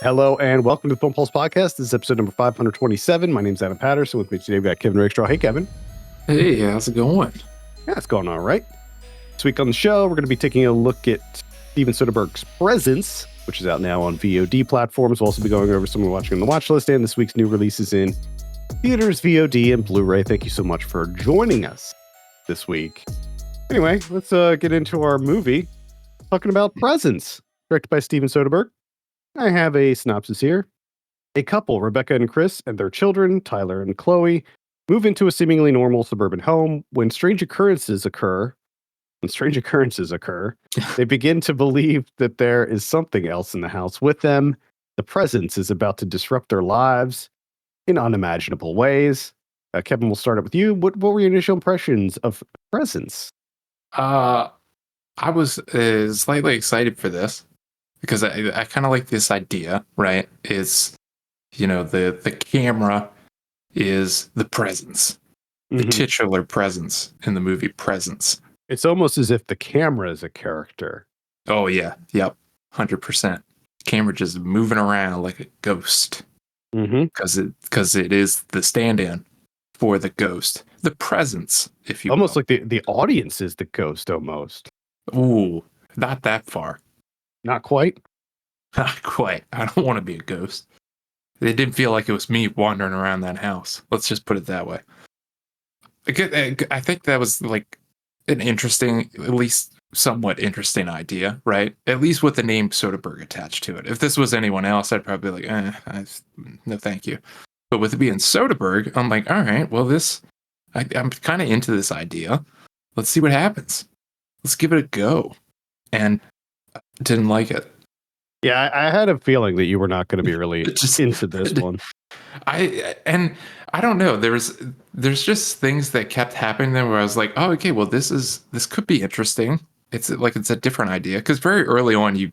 Hello and welcome to the Film Pulse Podcast. This is episode number 527. My name's Adam Patterson. With me today, we've got Kevin Rakestraw. Hey, Kevin. Hey, how's it going? Yeah, it's going all right. This week on the show, we're going to be taking a look at Steven Soderbergh's Presence, which is out now on VOD platforms. We'll also be going over some we're watching on the watch list and this week's new releases in theaters, VOD, and Blu-ray. Thank you so much for joining us this week. Anyway, let's get into our movie, talking about Presence, directed by Steven Soderbergh. I have a synopsis here. A couple, Rebecca and Chris, and their children, Tyler and Chloe, move into a seemingly normal suburban home. When strange occurrences occur, they begin to believe that there is something else in the house with them. The presence is about to disrupt their lives in unimaginable ways. Kevin, we'll start it with you. What were your initial impressions of Presence? I was slightly excited for this because I kind of like this idea, right? It's, the camera is the presence, the titular presence in the movie Presence. It's almost as if the camera is a character. Oh, yeah. Yep. 100%. Camera just moving around like a ghost because it is the stand-in for the ghost, the presence, if you almost will. like the audience is the ghost almost. Ooh, not that far. Not quite. Not quite. I don't want to be a ghost. It didn't feel like it was me wandering around that house. Let's just put it that way. I think that was like an interesting, at least somewhat interesting idea, right? At least with the name Soderbergh attached to it. If this was anyone else, I'd probably be like, no thank you. But with it being Soderbergh, I'm like, all right, well, I'm kind of into this idea. Let's see what happens. Let's give it a go. And I didn't like it. Yeah, I had a feeling that you were not going to be really into this one. I don't know. There's just things that kept happening there where I was like, oh, okay, well, this could be interesting. It's a different idea because very early on you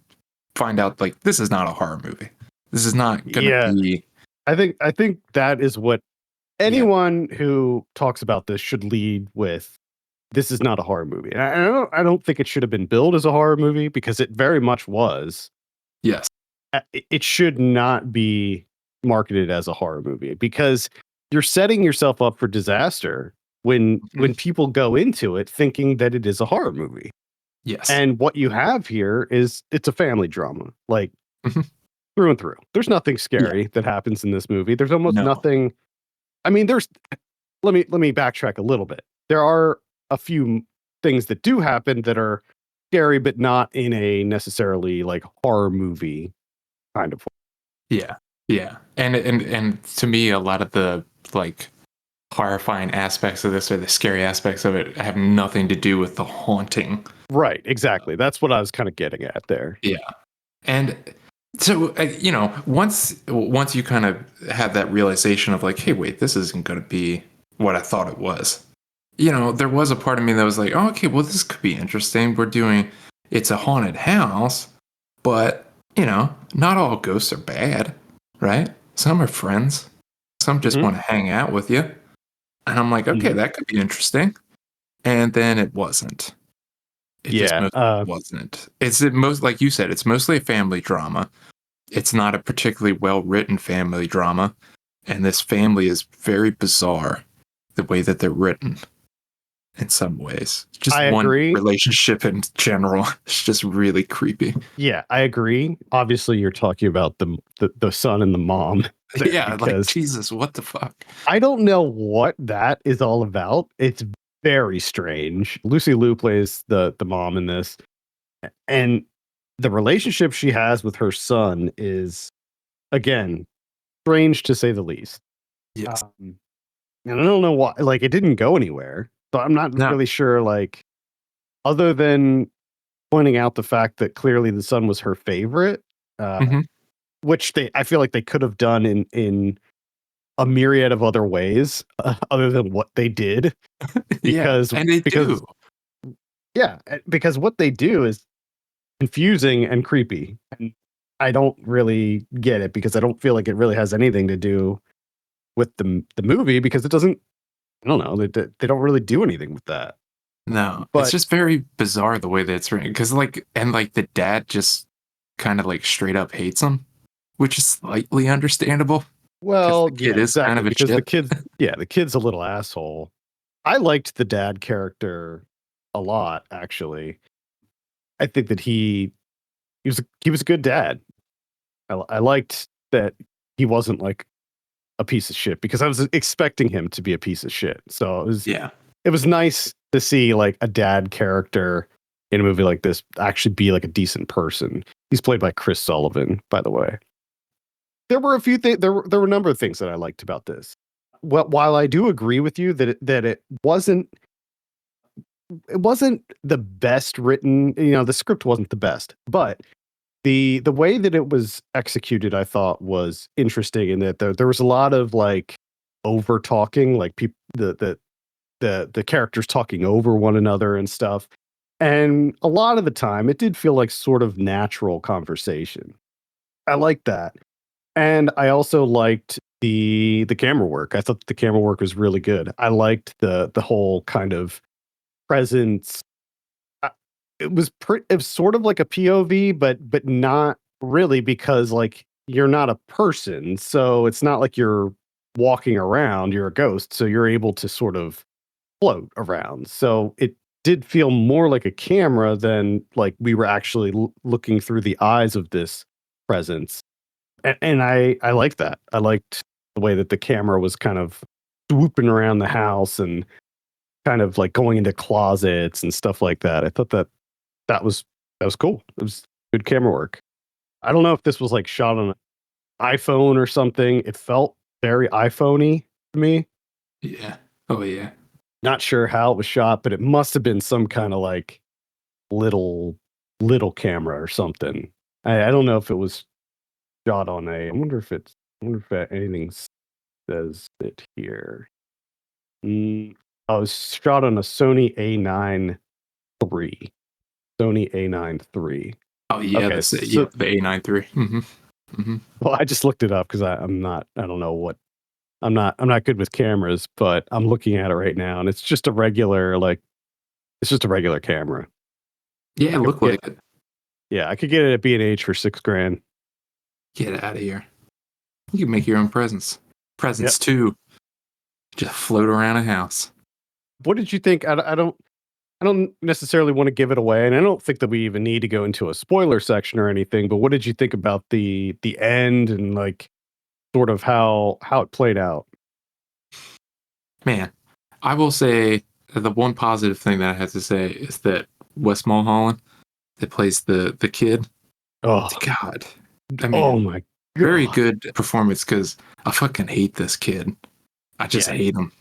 find out like this is not a horror movie. This is not gonna be. I think that is what anyone who talks about this should lead with. This is not a horror movie. And I don't think it should have been billed as a horror movie because it very much was. Yes. It should not be marketed as a horror movie because you're setting yourself up for disaster when people go into it thinking that it is a horror movie. Yes. And what you have here is it's a family drama, like through and through. There's nothing scary that happens in this movie. There's almost nothing. I mean, let me backtrack a little bit. There are a few things that do happen that are scary, but not in a necessarily like horror movie kind of way. Yeah. And to me, a lot of the like horrifying aspects of this or the scary aspects of it have nothing to do with the haunting. Right, exactly. That's what I was kind of getting at there. Yeah. And so, once you kind of have that realization of like, hey, wait, this isn't going to be what I thought it was. There was a part of me that was like, oh, okay, well, this could be interesting. It's a haunted house, but, not all ghosts are bad, right? Some are friends. Some just want to hang out with you. And I'm like, okay, that could be interesting. And then it wasn't. It wasn't. Like you said, it's mostly a family drama. It's not a particularly well-written family drama. And this family is very bizarre, the way that they're written. In some ways, just one relationship in general is just really creepy. Yeah, I agree. Obviously, you're talking about the son and the mom. Yeah, like Jesus, what the fuck? I don't know what that is all about. It's very strange. Lucy Liu plays the mom in this, and the relationship she has with her son is, again, strange to say the least. Yes, and I don't know why. Like, it didn't go anywhere. So I'm not really sure, like, other than pointing out the fact that clearly the son was her favorite, which I feel like they could have done in a myriad of other ways, other than what they did. Because what they do is confusing and creepy. And I don't really get it because I don't feel like it really has anything to do with the movie because it doesn't. I don't know. They don't really do anything with that. No, but it's just very bizarre the way that it's written. Because the dad just kind of like straight up hates him. which is slightly understandable. Well, The yeah, kid is kind exactly. of a Because the shit. kid, yeah, the kid's a little asshole. I liked the dad character a lot, actually. I think that he was a good dad. I liked that he wasn't like a piece of shit because I was expecting him to be a piece of shit. So Yeah. it was nice to see like a dad character in a movie like this actually be like a decent person. He's played by Chris Sullivan, by the way. There were a few things. There were a number of things that I liked about this. Well, while I do agree with you that it wasn't the best written. The script wasn't the best, but the way that it was executed, I thought was interesting in that there was a lot of like over talking, like people the characters talking over one another and stuff. And a lot of the time, it did feel like sort of natural conversation. I liked that. And I also liked the camera work. I thought the camera work was really good. I liked the whole kind of presence. uh, it was sort of like a POV, but not really because like you're not a person, so it's not like you're walking around. You're a ghost, so you're able to sort of float around. So it did feel more like a camera than like we were actually looking through the eyes of this presence. And I liked that. I liked the way that the camera was kind of swooping around the house and kind of like going into closets and stuff like that. I thought that was cool. It was good camera work. I don't know if this was like shot on an iPhone or something. It felt very iPhone-y to me. Yeah. Oh yeah. Not sure how it was shot, but it must have been some kind of like little little camera or something. I don't know if it was shot on a. I wonder if anything says it here. Oh, it was shot on a Sony A9 III. Sony A9 III. Oh yeah. Okay, Yeah, so the A93. Mm-hmm. well, I just looked it up because I'm not. I don't know what. I'm not good with cameras, but I'm looking at it right now, and it's just a regular like. It's just a regular camera. Yeah, it I could looked get. like it. Yeah, I could get it at B&H for 6 grand. Get out of here. You can make your own presents. Yep. Presents too. Just float around a house. What did you think? I don't necessarily want to give it away, and I don't think that we even need to go into a spoiler section or anything. But what did you think about the end and like sort of how it played out? Man, I will say the one positive thing that I have to say is that Wes Mulholland that plays the kid. Oh, God, I oh mean, my very god! good performance because I fucking hate this kid. I just Yeah, hate him.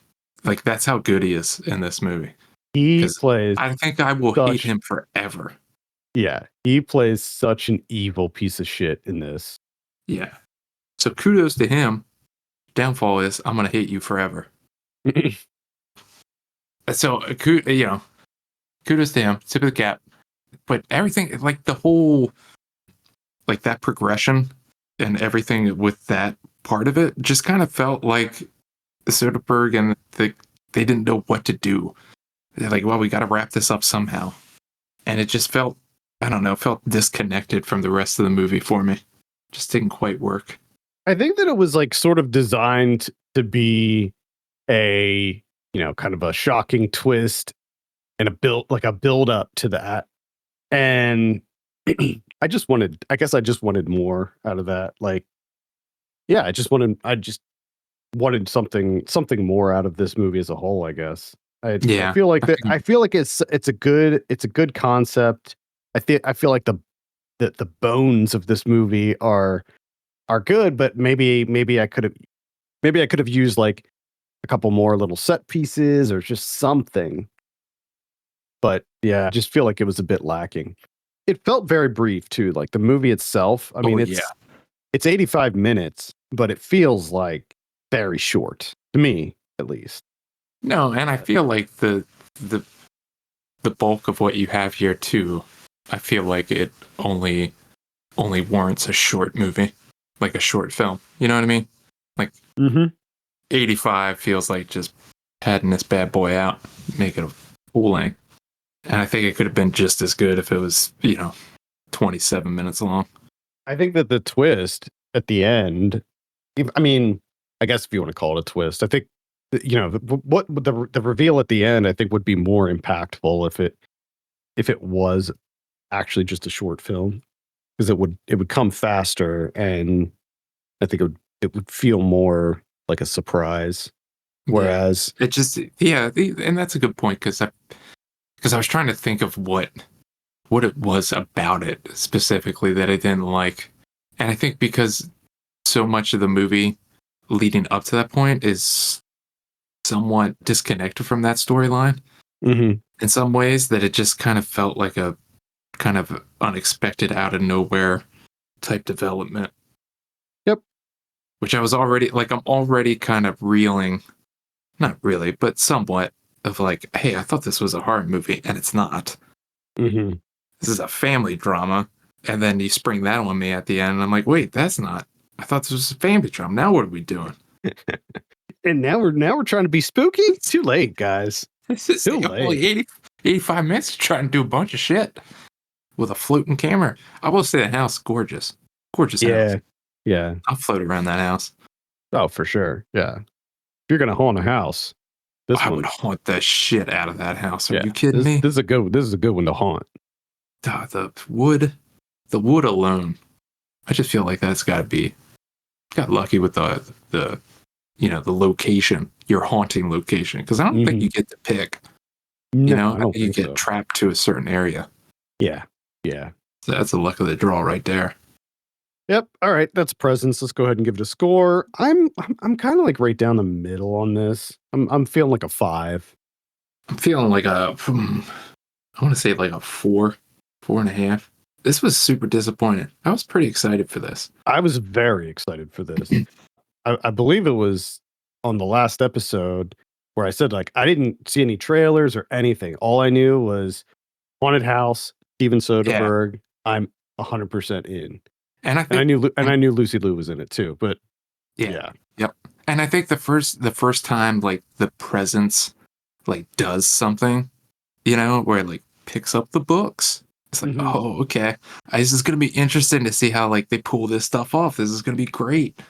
Like that's how good he is in this movie. he Because plays I think I will hate such him forever. he plays such an evil piece of shit in this. Yeah. So kudos to him. Downfall is I'm gonna hate you forever. So kudos to him. Tip of the cap. But everything, like the whole, like that progression and everything with that part of it, just kind of felt like Soderbergh and they didn't know what to do. They're like, well, we got to wrap this up somehow, and it just felt, I don't know, felt disconnected from the rest of the movie for me. Just didn't quite work. I think that it was like sort of designed to be a kind of a shocking twist and a build up to that. And I guess I just wanted more out of that. Like, yeah, I just wanted something more out of this movie as a whole, I guess. I Yeah, feel like I that think, I feel like it's a good concept. I feel like the bones of this movie are good, but maybe I could have used like a couple more little set pieces or just something. But yeah, I just feel like it was a bit lacking. It felt very brief too. Like the movie itself, I oh mean, yeah, it's 85 minutes, but it feels like very short to me, at least. no, and I feel like the the bulk of what you have here too. I feel like it only warrants a short movie, like a short film. You know what I mean? Like Mm-hmm. 85 feels like just padding this bad boy out, make it a full length. And I think it could have been just as good if it was, 27 minutes long. I think that the twist at the end, I mean, I guess if you want to call it a twist, I think the reveal at the end, I think would be more impactful if it was actually just a short film, because it would come faster, and I think it would feel more like a surprise. Yeah. Whereas, It just, yeah, and that's a good point because I was trying to think of what it was about it specifically that I didn't like. And I think because so much of the movie leading up to that point is somewhat disconnected from that storyline mhm, in some ways, that it just kind of felt like a kind of unexpected out of nowhere type development, yep, which I was already like, I'm already kind of reeling, not really, but somewhat of like, hey, I thought this was a horror movie and it's not. mhm. This is a family drama. And then you spring that on me at the end, and I'm like, wait, that's not. I thought this was a family drama. Now what are we doing? And now we're trying to be spooky? Too late, guys. This is Too only late. 85 minutes to try and do a bunch of shit with a floating camera. I will say the house, gorgeous. Gorgeous house. Yeah. Yeah. I'll float around that house. Oh, for sure. Yeah. If you're gonna haunt a house, this I would one, haunt the shit out of that house. Are yeah. you kidding me? This is a good one to haunt. The wood alone. I just feel like that's got to be. Got lucky with the the location, your haunting location, because I don't think Mhm. you get to pick. No, I I don't think you think get so. trapped to a certain area. Yeah. Yeah. So that's the luck of the draw right there. Yep. All right. That's presence. Let's go ahead and give it a score. I'm kind of like right down the middle on this. I'm feeling like a 5. I'm feeling like I want to say like a 4.5. This was super disappointing. I was pretty excited for this. I was very excited for this. I believe it was on the last episode where I said, like, I didn't see any trailers or anything. All I knew was haunted house, Steven Yeah, Soderbergh. I'm 100% in. and I And I think, knew and I knew Lucy Liu was in it too, but yeah, yeah. yep. And I think the first time like the presence like does something, where it like picks up the books. It's like, Mhm. oh, okay. This is gonna be interesting to see how like they pull this stuff off. This is gonna be great.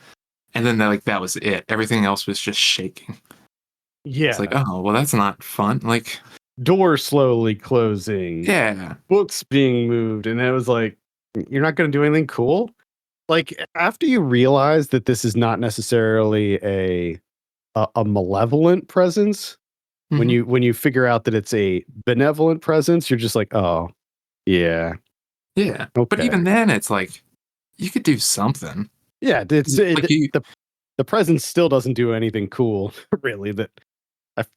And then like that was it. Everything else was just shaking. It's like, Yeah. oh, well, that's not fun. Like, Doors slowly closing, yeah, books being moved, and it was like, you're not gonna do anything cool? Like, after you realize that this is not necessarily a malevolent presence, when hmm you figure out that it's a benevolent presence, you're just like, "Oh, yeah, yeah. But okay." even then, it's like you could do something. Yeah, it's Like you, the presence still doesn't do anything cool, really, that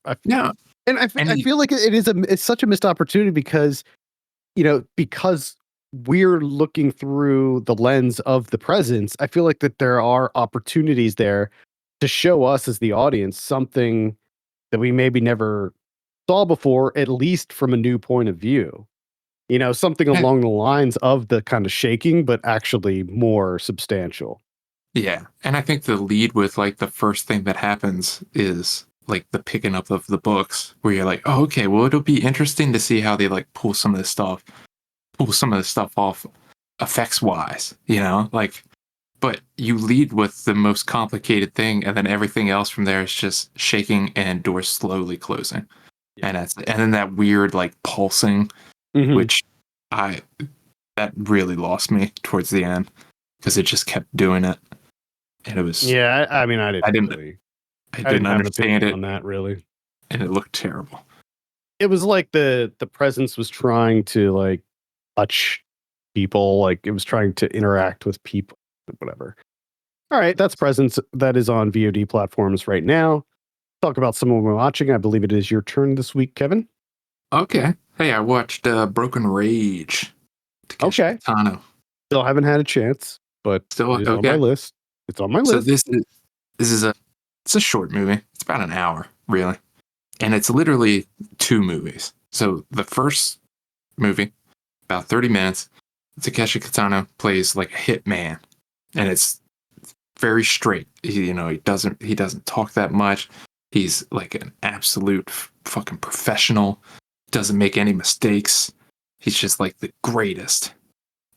I no, and and I feel like it's such a missed opportunity because, because we're looking through the lens of the presence. I feel like that there are opportunities there to show us as the audience something that we maybe never saw before, at least from a new point of view. Something yeah, along the lines of the kind of shaking, but actually more substantial. yeah. And I think the lead with like the first thing that happens is like the picking up of the books, where you're like, oh, okay, well, it'll be interesting to see how they like pull some of this stuff off effects wise, like, but you lead with the most complicated thing, and then everything else from there is just shaking and doors slowly closing. Yeah. And then that weird like pulsing, Mhm. which I that really lost me towards the end because it just kept doing it. And it was Yeah, I mean, I didn't I I didn't didn't have an understand opinion it, on that really. and it looked terrible. It was like the presence was trying to like touch people, like it was trying to interact with people, whatever. All right, that's presence that is on VOD platforms right now. Talk about someone we're watching. I believe it is your turn this week, Kevin. Okay. Hey, I watched Broken Rage. Takeshi Okay. Kitano. Still haven't had a chance, but Still it is on my okay. list. It's on my So list. this is it's a short movie. It's about an hour, really. And it's literally two movies. So the first movie, about 30 minutes, Takeshi Kitano plays like a hitman. And it's very straight. He doesn't talk that much. He's like an absolute fucking professional. Doesn't make any mistakes. He's just like the greatest.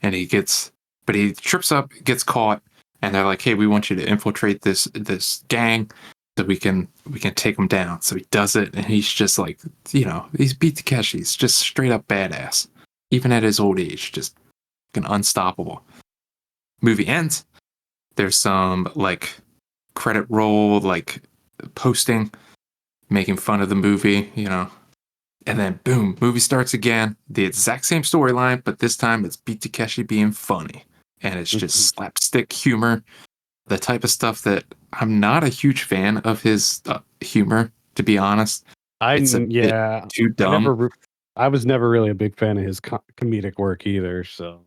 And he trips up, gets caught, and they're like, "Hey, we want you to infiltrate this gang, so we can take them down." So he does it, and he's just like, he's Beat Takeshi. He's just straight up badass, even at his old age, just fucking unstoppable. Movie ends. There's some like credit roll, like posting, making fun of the movie, and then boom, movie starts again. The exact same storyline, but this time it's Beat Takeshi being funny. And it's just slapstick humor, the type of stuff that I'm not a huge fan of his humor, to be honest. It's a bit too dumb. I was never really a big fan of his comedic work either. So,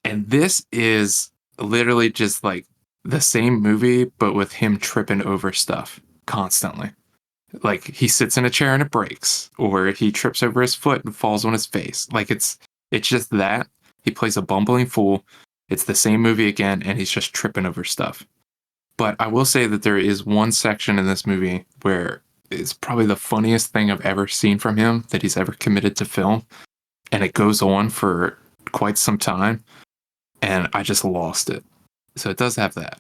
And this is literally just like the same movie, but with him tripping over stuff constantly. Like he sits in a chair and it breaks, or he trips over his foot and falls on his face. Like it's just that. He plays a bumbling fool. It's the same movie again, and he's just tripping over stuff. But I will say that there is one section in this movie where it's probably the funniest thing I've ever seen from him that he's ever committed to film. And it goes on for quite some time. And I just lost it. So it does have that.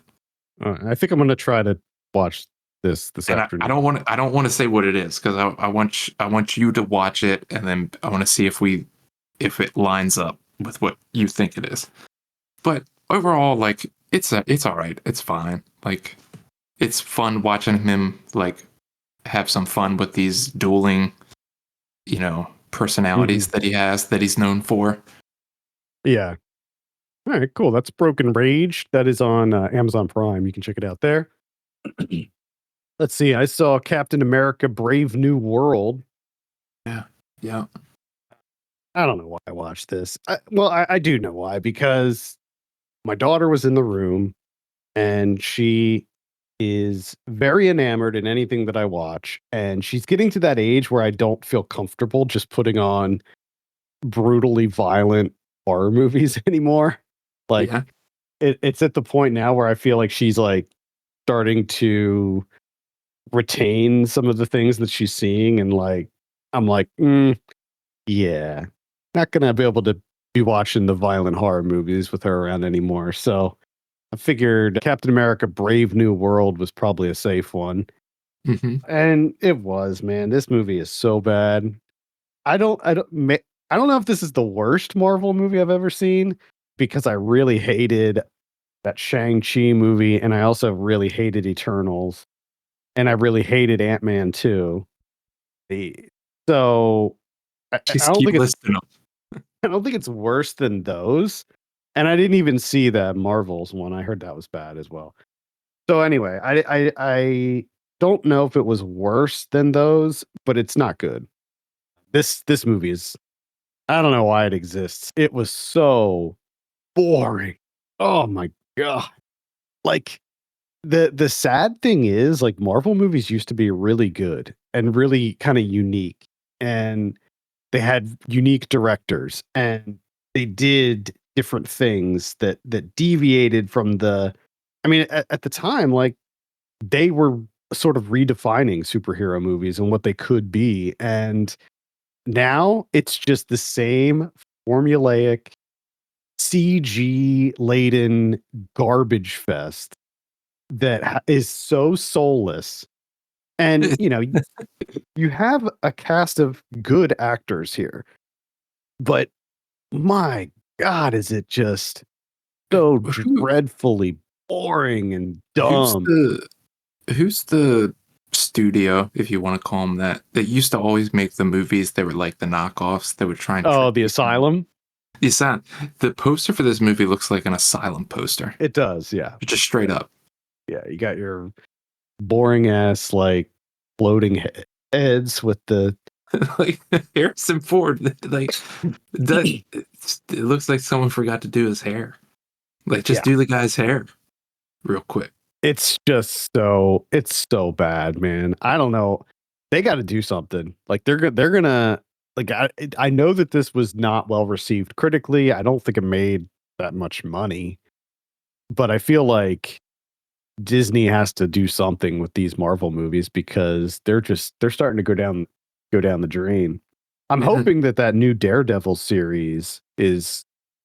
I think I'm going to try to watch this And afternoon. I don't want to say what it is, because I want you to watch it, and then I want to see if it lines up with what you think it is. But overall, like it's all right. It's fine. Like it's fun watching him like have some fun with these dueling, personalities that he has, that he's known for. Yeah. All right, cool. That's Broken Rage. That is on Amazon Prime. You can check it out there. Let's see. I saw Captain America: Brave New World. Yeah. Yeah. I don't know why I watched this. I do know why, because my daughter was in the room and she is very enamored in anything that I watch. And she's getting to that age where I don't feel comfortable just putting on brutally violent horror movies anymore. Like Yeah. it's at the point now where I feel like she's like starting to retain some of the things that she's seeing. And like, I'm like, yeah, not gonna be able to be watching the violent horror movies with her around anymore. So I figured Captain America: Brave New World was probably a safe one. Mm-hmm. And it was, man. This movie is so bad. I don't know if this is the worst Marvel movie I've ever seen, because I really hated that Shang-Chi movie, and I also really hated Eternals, and I really hated Ant-Man too. The so I Just don't keep think it's listing them. I don't think it's worse than those. And I didn't even see that Marvels one. I heard that was bad as well. So anyway, I don't know if it was worse than those, but it's not good. This movie is, I don't know why it exists. It was so boring. Oh my god. Like the sad thing is, like, Marvel movies used to be really good and really kind of unique, and they had unique directors, and they did different things that deviated from the, I mean, at the time, like, they were sort of redefining superhero movies and what they could be. And now it's just the same formulaic, CG laden garbage fest that is so soulless. And, you have a cast of good actors here, but my God, is it just so Who dreadfully boring and who's dumb. the studio, if you want to call them that used to always make the movies that were like the knockoffs that would try and trick Oh, The people? Asylum? The poster for this movie looks like an Asylum poster. It does, yeah. Just straight up. Yeah, you got your boring ass, like, floating heads with the Like Harrison Ford, like that. It looks like someone forgot to do his hair. Like, just yeah. do the guy's hair real quick. It's so bad, man. I don't know. They got to do something. Like, they're gonna, like, I know that this was not well received critically. I don't think it made that much money, but I feel like Disney has to do something with these Marvel movies, because they're starting to go down the drain. I'm Man, hoping that new Daredevil series is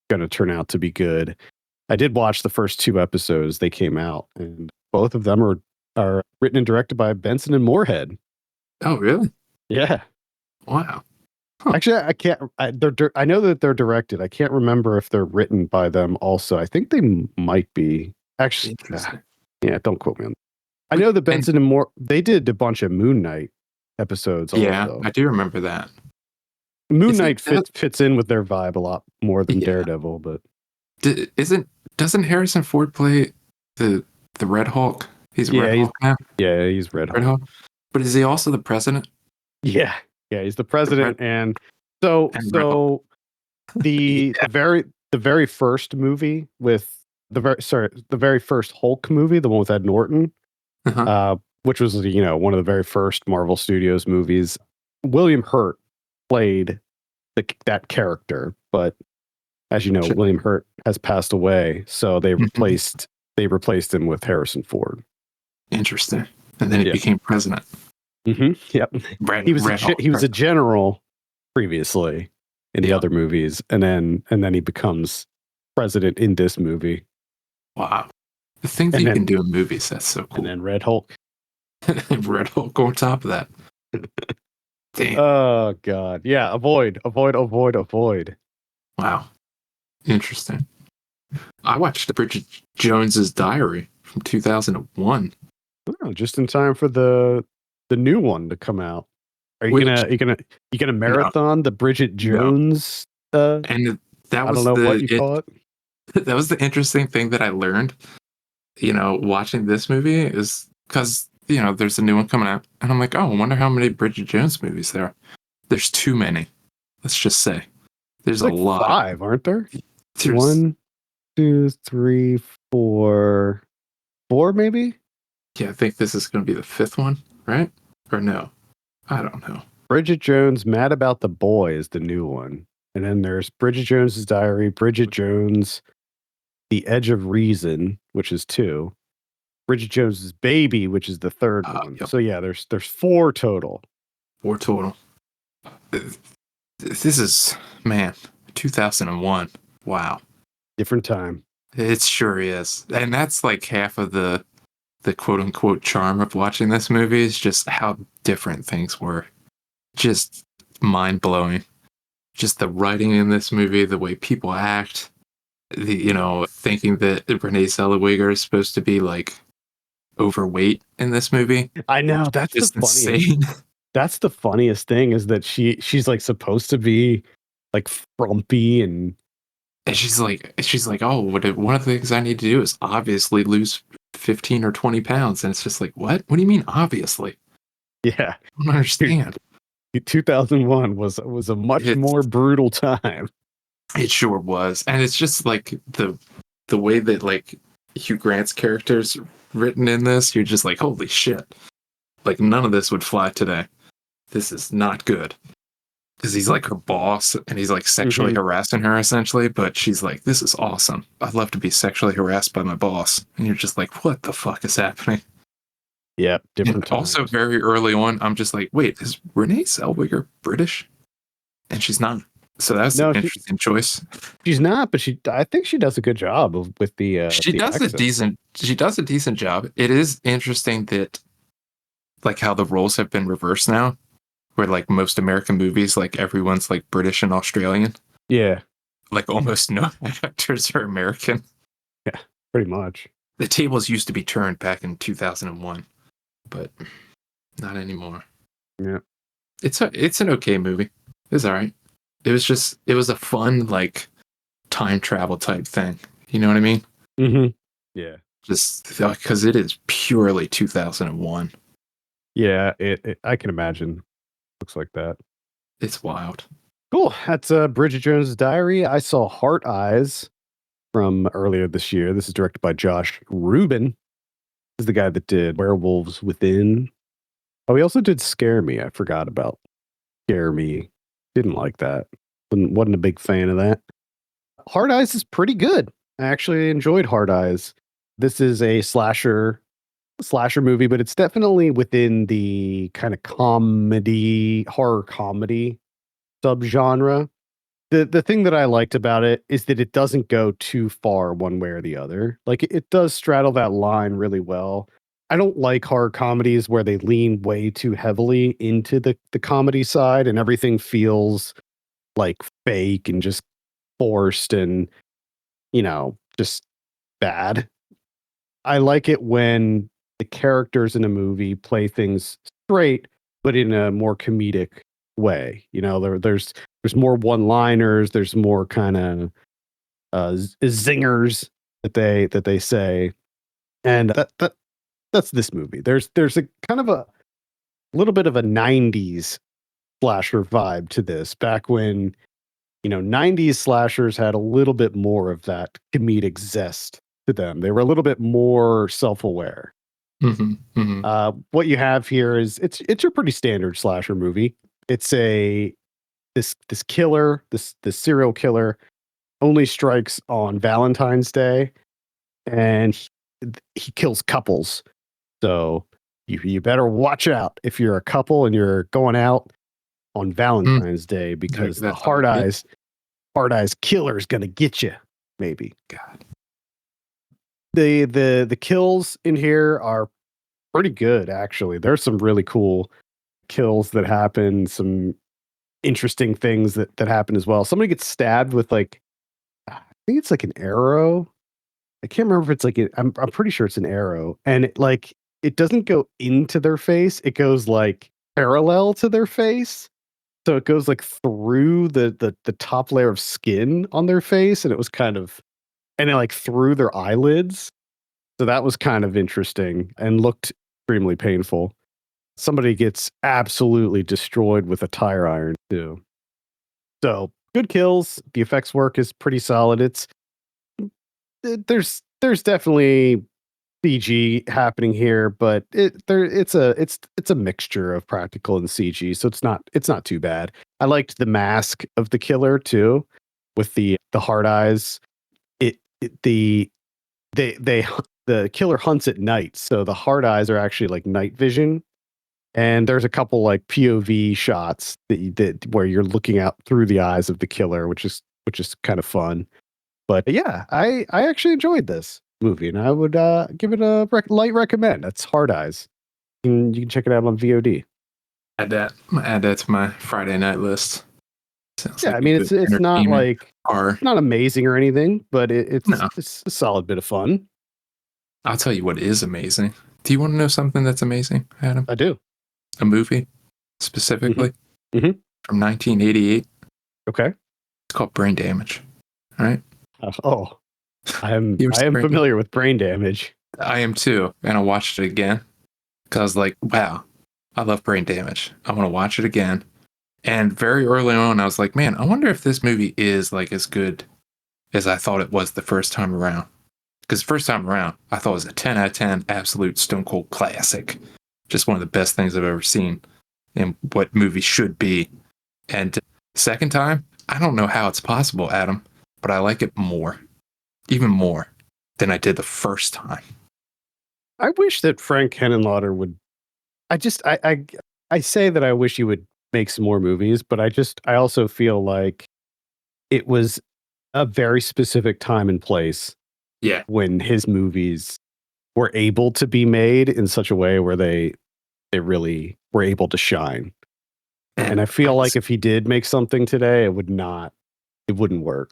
going to turn out to be good. I did watch the first 2 episodes. They came out, and both of them are written and directed by Benson and Moorhead. Oh, really? Yeah. Wow. Actually, I can't. I know that they're directed. I can't remember if they're written by them. Also, I think they might be. Actually, Interesting. yeah. Don't quote me on. I know that Benson and Moore. They did a bunch of Moon Knight episodes. Yeah, Also, I do remember that. Moon Isn't Knight fits in with their vibe a lot more than yeah. Daredevil, but Doesn't Harrison Ford play the Red Hulk? He's yeah, Red Hulk now. yeah, he's Red Hulk. But is he also the president? Yeah, yeah, he's the president, and so Red Hulk. the very first movie with the very first Hulk movie, the one with Ed Norton, which was one of the very first Marvel Studios movies. William Hurt played that character, but as you know, William Hurt has passed away, so they replaced him with Harrison Ford. Interesting, and then he became president. Yep, he was a general previously in the other movies, and then he becomes president in this movie. Wow, the things you can do in movies, that's so cool. And then Red Hulk. Red Hulk on top of that. Damn. Oh god, yeah. Avoid. Wow, interesting. I watched Bridget Jones's Diary from 2001. Oh, just in time for the new one to come out. Are you gonna marathon the Bridget Jones? And that was what you call it. That was the interesting thing that I learned. Watching this movie is because there's a new one coming out, and I'm like, oh, I wonder how many Bridget Jones movies there are. There's too many. Let's just say there's like a lot. 5, aren't there? 1, 2, 3, 4, maybe. Yeah, I think this is going to be the 5th one, right? Or no? I don't know. Bridget Jones, Mad About the Boy is the new one. And then there's Bridget Jones's Diary, Bridget Jones, The Edge of Reason, which is 2. Bridget Jones's Baby, which is the 3rd one. Yep. So yeah, there's 4 total. 4 total. This is, man, 2001. Wow. Different time. It sure is. And that's like half of the quote unquote charm of watching this movie is just how different things were. Just mind blowing. Just the writing in this movie, the way people act, thinking that Renee Zellweger is supposed to be like overweight in this movie. I know, that's just the funniest. insane. That's the funniest thing is that she's like supposed to be like frumpy and she's like, oh, one of the things I need to do is obviously lose 15 or 20 pounds. And it's just like, what do you mean obviously? Yeah, I don't understand. 2001 was a much more brutal time. It sure was. And it's just like the way that like Hugh Grant's character's written in this, you're just like, holy shit. Like none of this would fly today. This is not good. Because he's like her boss and he's like sexually harassing her essentially, but she's like, this is awesome. I'd love to be sexually harassed by my boss. And you're just like, what the fuck is happening? Yeah, different times. Also very early on, I'm just like, wait, is Renee Zellweger British? And she's not. So that's an interesting choice. She's not, but I think she does a good job with the she does a decent job. It is interesting that like how the roles have been reversed now. Where like most American movies, like everyone's like British and Australian. Yeah. Like almost no actors are American. Yeah, pretty much. The tables used to be turned back in 2001, but not anymore. Yeah. It's an okay movie. It's all right. It was a fun like time travel type thing. You know what I mean? Mm-hmm. Yeah. Just because it is purely 2001. Yeah, I can imagine. Looks like that. It's wild. Cool. That's Bridget Jones' Diary. I saw Heart Eyes from earlier this year. This is directed by Josh Rubin. This is the guy that did Werewolves Within. Oh, he also did Scare Me. I forgot about Scare Me. Didn't like that. Wasn't a big fan of that. Heart Eyes is pretty good. I actually enjoyed Heart Eyes. This is a slasher movie, but it's definitely within the kind of horror comedy subgenre. the thing that I liked about it is that it doesn't go too far one way or the other. Like it does straddle that line really well. I don't like horror comedies where they lean way too heavily into the comedy side and everything feels like fake and just forced and just bad. I like it when the characters in a movie play things straight, but in a more comedic way. There's more one-liners, there's more kind of zingers that they say, and that's this movie. There's a kind of a little bit of a '90s slasher vibe to this. Back when '90s slashers had a little bit more of that comedic zest to them. They were a little bit more self-aware. What you have here is it's a pretty standard slasher movie. It's this killer, this serial killer only strikes on Valentine's Day, and he kills couples. So you better watch out if you're a couple and you're going out on Valentine's Day because the hard eyes killer is gonna get you. Maybe. God. The kills in here are pretty good, actually. There's some really cool kills that happen, some interesting things that happen as well. Somebody gets stabbed with I think it's like an arrow. I can't remember if it's I'm pretty sure it's an arrow, and it doesn't go into their face. It goes parallel to their face. So it goes through the top layer of skin on their face, and and it through their eyelids. So that was kind of interesting and looked extremely painful. Somebody gets absolutely destroyed with a tire iron too. So good kills. The effects work is pretty solid. There's definitely CG happening here, but it's a mixture of practical and CG, so it's not too bad. I liked the mask of the killer too, with the hard eyes. The killer hunts at night, so the hard eyes are actually night vision. And there's a couple POV shots where you're looking out through the eyes of the killer, which is kind of fun. But yeah, I actually enjoyed this movie, and I would give it a light recommend. That's Hard Eyes. You can check it out on VOD. Add that to my Friday night list. Sounds Yeah, like I mean it's not or not amazing or anything, but it's no. it's a solid bit of fun. I'll tell you what is amazing. Do you want to know something that's amazing, Adam? I do. A movie specifically Mm-hmm. from 1988. Okay. It's called Brain Damage. All right. I am familiar with Brain Damage. I am too, and I watched it again because I was like, "Wow, I love Brain Damage. I want to watch it again." And very early on, I was like, "Man, I wonder if this movie is as good as I thought it was the first time around." Because the first time around, I thought it was a 10 out of 10, absolute stone cold classic. Just one of the best things I've ever seen in what movies should be. And second time, I don't know how it's possible, Adam, but I like it more, even more than I did the first time. I wish that Frank Henenlotter would. I say that I wish he would make some more movies, but I also feel like it was a very specific time and place. Yeah. When his movies were able to be made in such a way where they really were able to shine. And I feel like if he did make something today, it wouldn't work.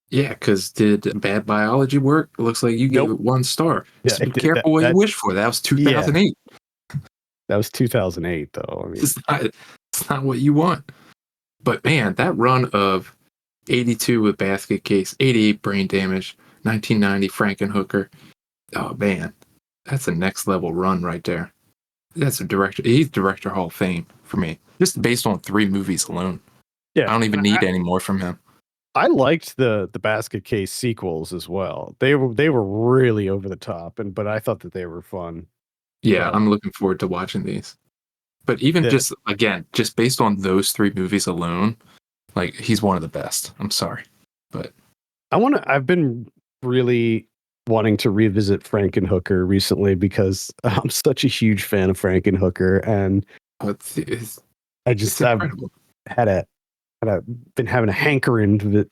Yeah, because did Bad Biology work? It looks like you gave it 1 star. Yeah, So be careful what you wish for. That was 2008. Yeah. That was 2008, though. I mean, it's not what you want. But man, that run of 82 with Basket Case, 88 Brain Damage, 1990 Frankenhooker. Oh man, that's a next level run right there. That's a director. He's Director Hall of Fame for me, just based on 3 movies alone. Yeah, I don't even need any more from him. I liked the Basket Case sequels as well. They were really over the top, but I thought that they were fun. Yeah, I'm looking forward to watching these. But even just based on those 3 movies alone, he's one of the best. I'm sorry, but I've been really wanting to revisit Frankenhooker recently because I'm such a huge fan of Frankenhooker, and it's I've had kind of been having a hankering to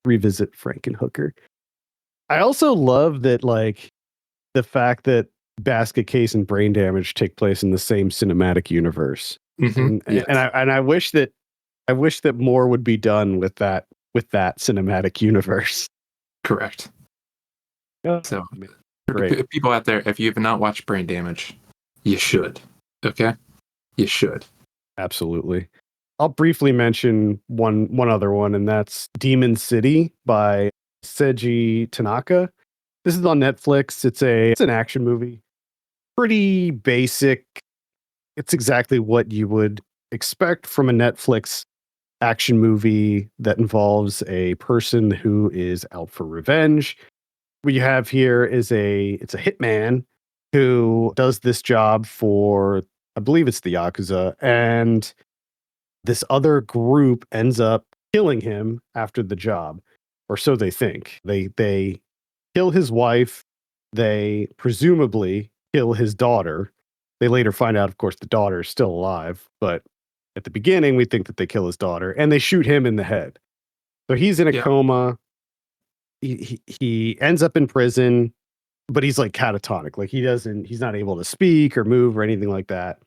revisit Frankenhooker. I also love that, like, the fact that Basket Case and Brain Damage take place in the same cinematic universe. And Yes. I wish that more would be done with that cinematic universe. Correct. Oh, So, great. people out there, if you have not watched Brain Damage, you should. Okay, you should. Absolutely. I'll briefly mention one other one, and that's Demon City by Seiji Tanaka. This is on Netflix. It's an action movie. Pretty basic. It's exactly what you would expect from a Netflix action movie that involves a person who is out for revenge. What you have here is it's a hitman who does this job for, I believe it's the Yakuza, and this other group ends up killing him after the job, or so they think. They kill his wife. They presumably kill his daughter. They later find out, of course, the daughter is still alive, but at the beginning, we think that they kill his daughter, and they shoot him in the head. So he's in a Yeah. coma. He ends up in prison, but he's like catatonic. Like he's not able to speak or move or anything like that.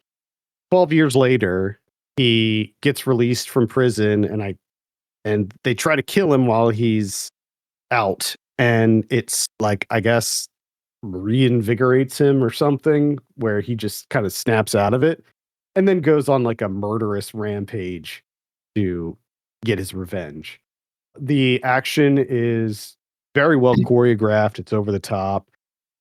12 years later, he gets released from prison, and they try to kill him while he's out. And it's like, I guess, reinvigorates him or something, where he just kind of snaps out of it and then goes on like a murderous rampage to get his revenge. The action is very well choreographed. It's over the top.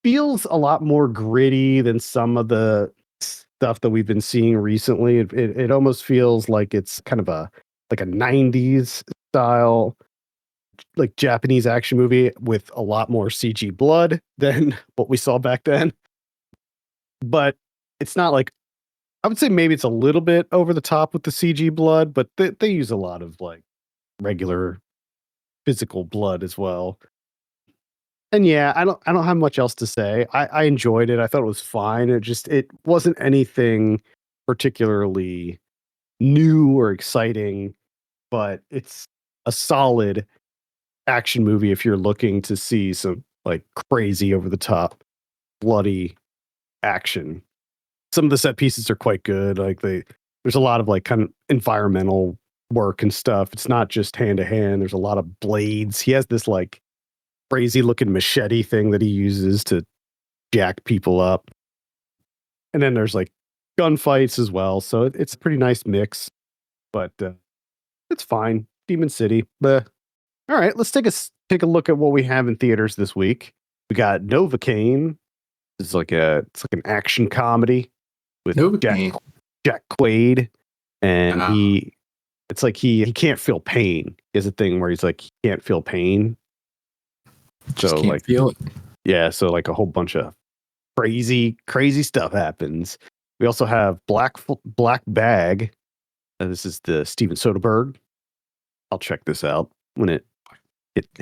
Feels a lot more gritty than some of the stuff that we've been seeing recently. It almost feels like it's kind of a 90s style, like Japanese action movie with a lot more CG blood than what we saw back then. But it's not like, I would say maybe it's a little bit over the top with the CG blood, but they use a lot of like regular physical blood as well. And yeah, I don't have much else to say. I enjoyed it. I thought it was fine. It wasn't anything particularly new or exciting, but it's a solid action movie if you're looking to see some like crazy over the top bloody action. Some of the set pieces are quite good. There's a lot of like kind of environmental work and stuff. It's not just hand to hand. There's a lot of blades. He has this like crazy looking machete thing that he uses to jack people up. And then there's like gunfights as well. So it's a pretty nice mix, but it's fine. Demon City. Bleh. All right, let's take a look at what we have in theaters this week. We got Novocaine. It's like an action comedy with Novocaine. Jack Quaid, and Ah. he can't feel pain. He has a thing where he's like he can't feel pain. Just So can't like feel it. yeah, so like a whole bunch of crazy stuff happens. We also have Black Bag. This is the Steven Soderbergh. I'll check this out when it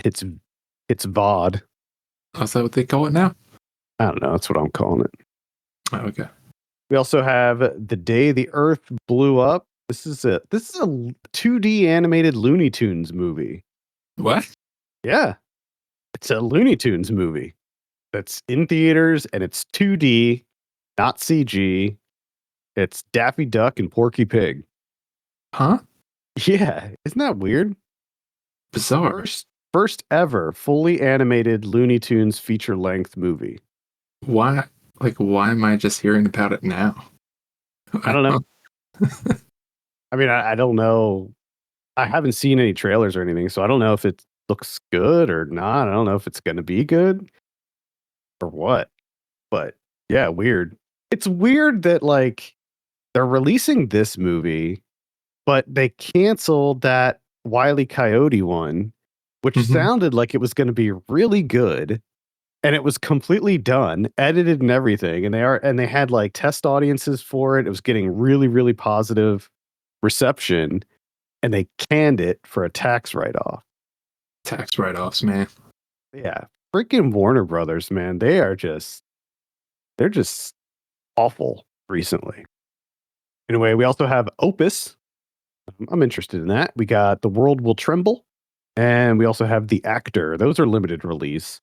hits VOD. Oh, is that what they call it now? I don't know. That's what I'm calling it. Oh, okay. We also have The Day the Earth Blew Up. This is a 2D animated Looney Tunes movie. What? Yeah. It's a Looney Tunes movie that's in theaters and it's 2D, not CG. It's Daffy Duck and Porky Pig. Huh? Yeah. Isn't that weird? Bizarre. First ever fully animated Looney Tunes feature length movie. Why? Like, why am I just hearing about it now? I don't know. I mean, I don't know. I haven't seen any trailers or anything, so I don't know if it looks good or not. I don't know if it's going to be good or what. But yeah, weird. It's weird that like they're releasing this movie, but they canceled that Wile E. Coyote one, which sounded like it was going to be really good. And it was completely done, edited and everything. And they had like test audiences for it. It was getting really, really positive reception. And they canned it for a tax write-off. Tax write-offs, man. Yeah. Freaking Warner Brothers, man. They're just awful recently. Anyway, we also have Opus. I'm interested in that. We got The World Will Tremble, and we also have The Actor. Those are limited release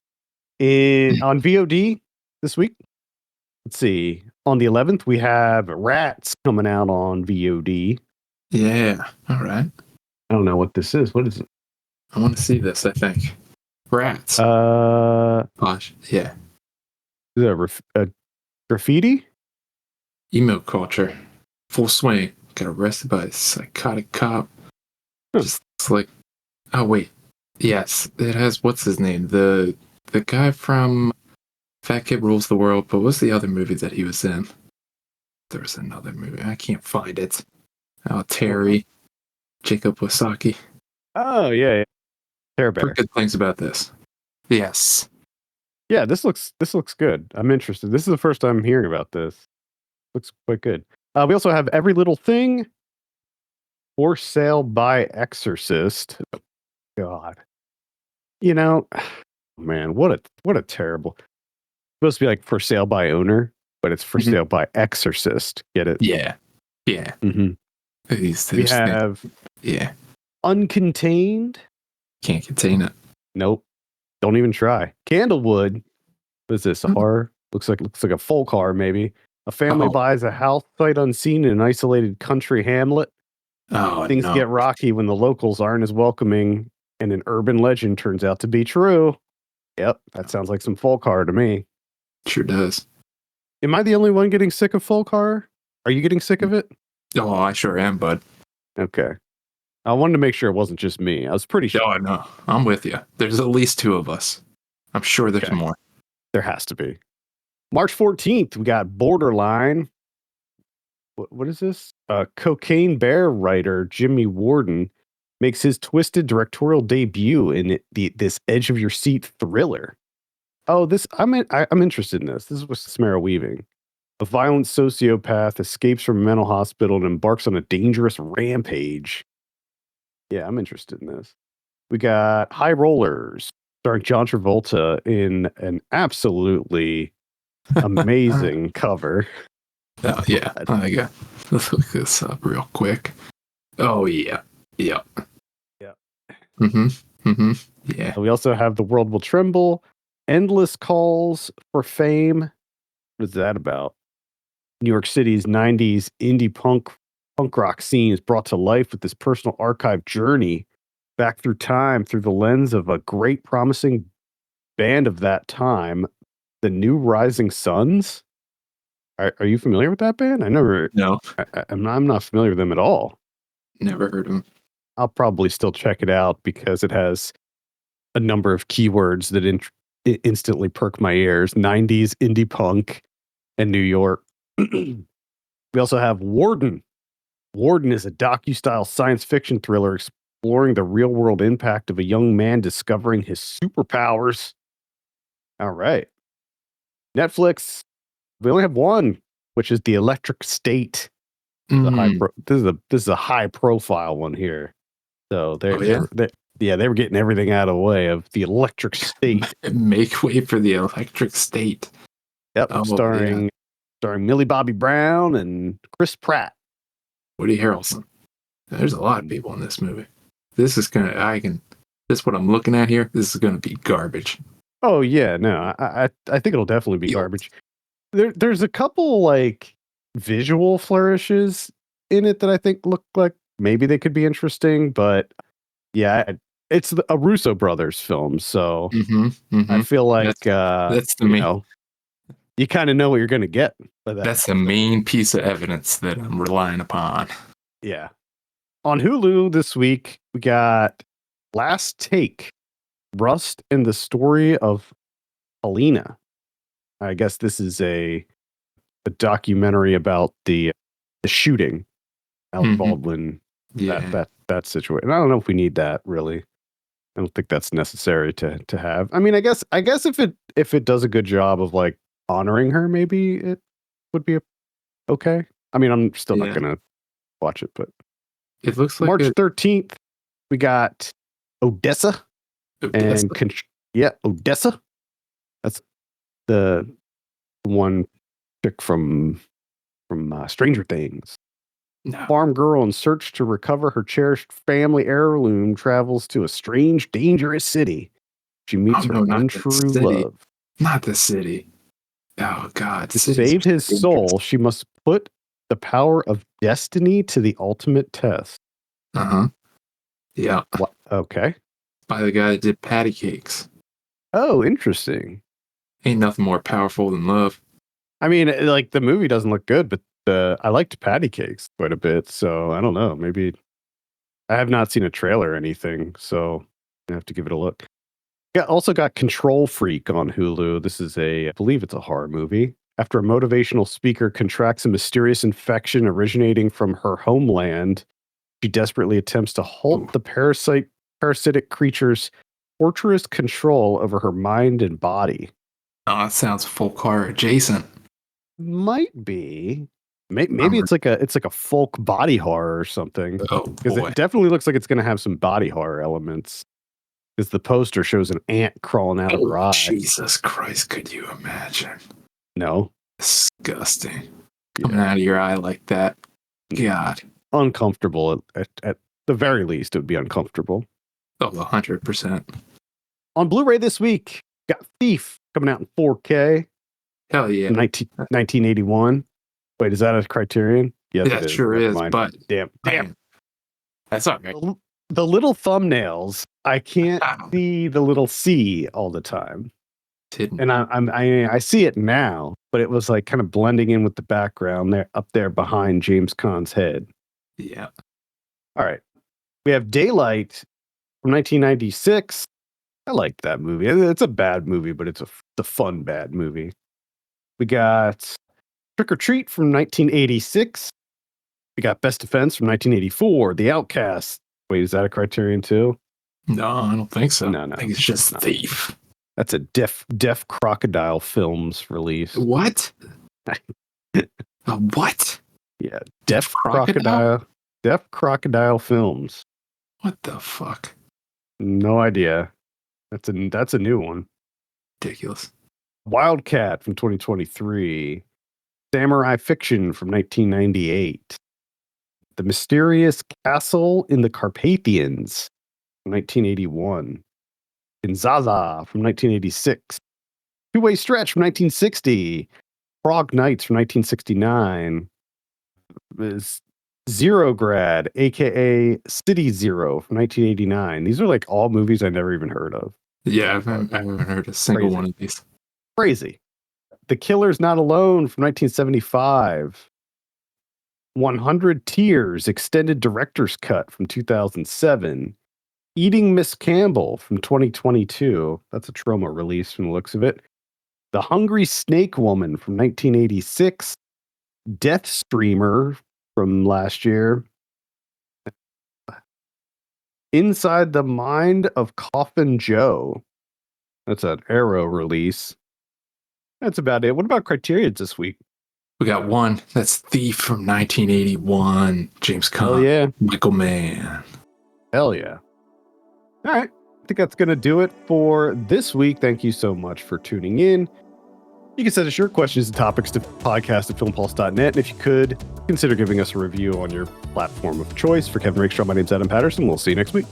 on VOD this week. Let's see. On the 11th, we have Rats coming out on VOD. Yeah. All right. I don't know what this is. What is it? I want to see this. I think Rats. Gosh. Yeah. Is it a graffiti? Emo culture, full swing. Got arrested by a psychotic cop. Just looks like. Oh wait. Yes, it has. What's his name? The guy from Fat Kid Rules the World. But what's the other movie that he was in? There was another movie. I can't find it. Oh, Terry, Jacob Wasaki. Oh yeah. Terror Bear. Heard good things about this. Yes. Yeah, this looks good. I'm interested. This is the first time I'm hearing about this. Looks quite good. We also have Every Little Thing for sale by Exorcist. Oh, God, man, what a terrible. It's supposed to be like for sale by owner, but it's for sale by Exorcist. Get it? Yeah. Yeah. Mm-hmm. We have Uncontained. Can't contain it. Nope. Don't even try. Candlewood. What is this? A horror? Looks like a folk horror, maybe. A family buys a house sight unseen in an isolated country hamlet. Things get rocky when the locals aren't as welcoming, and an urban legend turns out to be true. Yep, that sounds like some folk horror to me. Sure does. Am I the only one getting sick of folk horror? Are you getting sick of it? Oh, I sure am, bud. Okay. I wanted to make sure it wasn't just me. I was pretty sure. Oh, no. I'm with you. There's at least two of us. I'm sure there's more. There has to be. March 14th, we got Borderline. What is this? Cocaine Bear writer Jimmy Warden makes his twisted directorial debut in this edge of your seat thriller. Oh, I'm interested in this. This is with Samara Weaving. A violent sociopath escapes from a mental hospital and embarks on a dangerous rampage. Yeah, I'm interested in this. We got High Rollers, starring John Travolta in an absolutely amazing cover. Oh, yeah. Let's look this up real quick. Oh, yeah. Yeah. Yeah. Yeah. We also have The World Will Tremble, Endless Calls for Fame. What is that about? New York City's 90s indie punk rock scene is brought to life with this personal archive journey back through time through the lens of a great promising band of that time, the New Rising Suns. Are you familiar with that band? No. I'm not familiar with them at all. Never heard of them. I'll probably still check it out because it has a number of keywords that instantly perk my ears. 90s indie punk and New York. We also have Warden. Warden is a docu-style science fiction thriller exploring the real-world impact of a young man discovering his superpowers. All right. Netflix. We only have one, which is The Electric State. This is a high-profile one here. So they were getting everything out of the way of The Electric State. Make way for The Electric State. Yep, starring Millie Bobby Brown and Chris Pratt. Woody Harrelson. There's a lot of people in this movie. This is what I'm looking at here. This is gonna be garbage. Oh yeah, no, I think it'll definitely be garbage. There's a couple like visual flourishes in it that I think look like maybe they could be interesting, but yeah, it's a Russo brothers film, so I feel like that's the you kind of know what you're going to get. That's the main piece of evidence that I'm relying upon. Yeah. On Hulu this week, we got Last Take, Rust and the Story of Helena. I guess this is a documentary about the shooting, Alec Baldwin, that situation. I don't know if we need that really. I don't think that's necessary to have. I mean, I guess if it does a good job of like honoring her, maybe it would be okay. I mean, I'm still not gonna watch it, but it looks like March 13th, we got Odessa. And Odessa. That's the one chick from Stranger Things. No. Farm girl in search to recover her cherished family heirloom travels to a strange, dangerous city. She meets Oh, her no, not the untrue city. love. Not the city. Oh, God. To Cities save are his dangerous. soul, she must put the power of destiny to the ultimate test. Uh-huh. Yeah. What? Okay. By the guy that did patty cakes. Oh, interesting. Ain't nothing more powerful than love. I mean, like the movie doesn't look good, but I liked patty cakes quite a bit. So I don't know. Maybe I have not seen a trailer or anything, so I have to give it a look. Also got Control Freak on Hulu. This is I believe it's a horror movie. After a motivational speaker contracts a mysterious infection originating from her homeland, she desperately attempts to halt the parasitic creature's torturous control over her mind and body. Oh, that sounds folk horror adjacent. Might be. Maybe it's like a folk body horror or something. Oh, Because boy. it definitely looks like it's going to have some body horror elements. Because the poster shows an ant crawling out of her eye. Jesus Christ, could you imagine? No. Disgusting. Coming out of your eye like that. God. Uncomfortable. At the very least, it would be uncomfortable. Oh, 100%. On Blu-ray this week, got Thief coming out in 4K. Hell yeah. 1981. Wait, is that a Criterion? Yes, Yeah, it sure Never is, mind. but Damn. that's all right. The little thumbnails, I can't see the little C all the time. Hidden. And I see it now, but it was like kind of blending in with the background there up there behind James Caan's head. Yeah. All right. We have Daylight from 1996. I liked that movie. It's a bad movie, but it's a fun bad movie. We got Trick or Treat from 1986. We got Best Defense from 1984. The Outcast. Wait, is that a Criterion too? No, I don't think so. No. I think it's just Thief. That's a Deaf Crocodile Films release. What? What? Yeah, Deaf Crocodile Films. What the fuck? No idea. That's a new one. Ridiculous. Wildcat from 2023. Samurai Fiction from 1998. The Mysterious Castle in the Carpathians from 1981. Zaza from 1986. Two-Way Stretch from 1960. Frog Nights from 1969. Zero Grad, aka City Zero from 1989. These are like all movies I never even heard of. Yeah, I haven't heard a single one of these. Crazy. The Killer's Not Alone from 1975. 100 Tears Extended Director's Cut from 2007. Eating Miss Campbell from 2022. That's a Troma release from the looks of it. The Hungry Snake Woman from 1986. Death Streamer from last year. Inside the Mind of Coffin Joe. That's an Arrow release. That's about it. What about Criterions this week? We got one. That's Thief from 1981. James Caan. Hell yeah. Michael Mann. Hell yeah. All right. I think that's going to do it for this week. Thank you so much for tuning in. You can send us your questions and topics to podcast@filmpulse.net. And if you could, consider giving us a review on your platform of choice. For Kevin Rakestraw, my name's Adam Patterson. We'll see you next week.